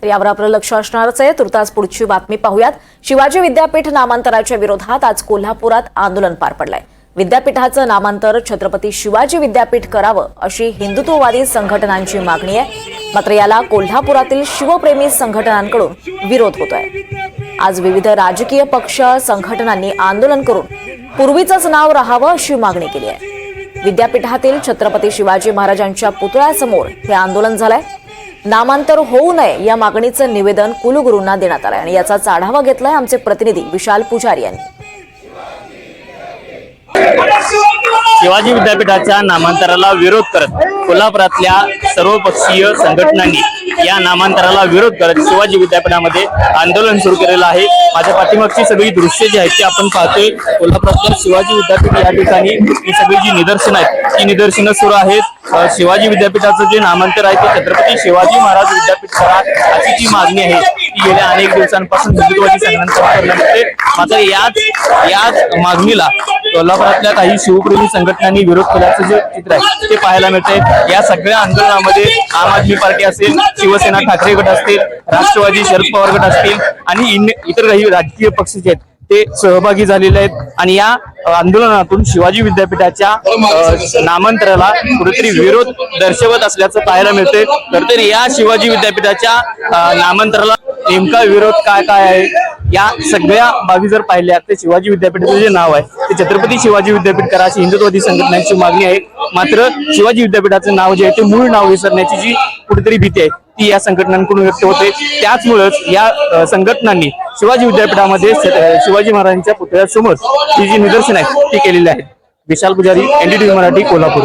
तर यावर आपलं लक्ष असणारच आहे। तुर्तास पुढची बातमी पाहूयात। शिवाजी विद्यापीठ नामांतराच्या विरोधात आज कोल्हापुरात आंदोलन पार पडलंय। विद्यापीठाचं नामांतर छत्रपती शिवाजी विद्यापीठ करावं अशी हिंदुत्ववादी संघटनांची मागणी आहे। मात्र याला कोल्हापुरातील शिवप्रेमी संघटनांकडून विरोध होतोय। आज विविध राजकीय पक्ष संघटनांनी आंदोलन करून पूर्वीचंच नाव राहावं अशी मागणी केली आहे। विद्यापीठातील छत्रपती शिवाजी महाराजांच्या पुतळ्यासमोर हे आंदोलन झालंय। नामांतर होऊ नये या मागणीचं निवेदन कुलगुरूंना देण्यात आलंय आणि याचा आढावा घेतलाय आमचे प्रतिनिधी विशाल पुजारी यांनी। शिवाजी विद्यापीठाच्या नामांतराला विरोध करत कोल्हापुरातल्या सर्वपक्षीय संघटनांनी या नामांतराला विरोध करत शिवाजी विद्यापीठामध्ये आंदोलन सुरू केलेलं आहे। माझ्या पाठीमागची सगळी दृश्ये जी आहेत ती आपण पाहतोय। कोल्हापुरातल्या शिवाजी विद्यापीठ या ठिकाणी ही सगळी जी निदर्शनं आहेत ती निदर्शनं सुरू आहेत। शिवाजी विद्यापीठाचं जे नामांतर आहे ते छत्रपती शिवाजी महाराज विद्यापीठ करा अशी जी मागणी आहे ती गेल्या अनेक दिवसांपासून हिंदुत्ववादी संघटनांकडे मात्र याच मागणीला कोल्हापुरातल्या काही शिवप्रेमी संघटनांनी विरोध केल्याचं जे चित्र आहे ते पाहायला मिळतंय। या सगळ्या आंदोलनामध्ये आम आदमी पार्टी असेल, शिवसेना ठाकरे गट असतील, राष्ट्रवादी शरद पवार गट असतील आणि इतर काही राजकीय पक्ष जे आहेत ते सहभागी झालेले आहेत आणि या आंदोलनातून शिवाजी विद्यापीठाच्या नामांतराला कुठेतरी विरोध दर्शवत असल्याचं पाहायला मिळते। तर या शिवाजी विद्यापीठाच्या नामांतराला नेमका विरोध काय आहे या सगळ्या बाबी जर पाहिल्या तर शिवाजी विद्यापीठाचं जे नाव आहे ते छत्रपती शिवाजी विद्यापीठ करा अशी हिंदुत्ववादी संघटनांची मागणी आहे। मात्र शिवाजी विद्यापीठाचं नाव जे आहे ते मूळ नाव विसरण्याची जी कुठेतरी भीती आहे ती या संघटनांकडून व्यक्त होते। त्याचमुळेच या संघटनांनी शिवाजी विद्यापीठामध्ये शिवाजी महाराजांच्या पुतळ्यासमोर ही जी निदर्शन आहे ती केलेली आहेत। विशाल पुजारी, NDTV मराठी, कोल्हापूर।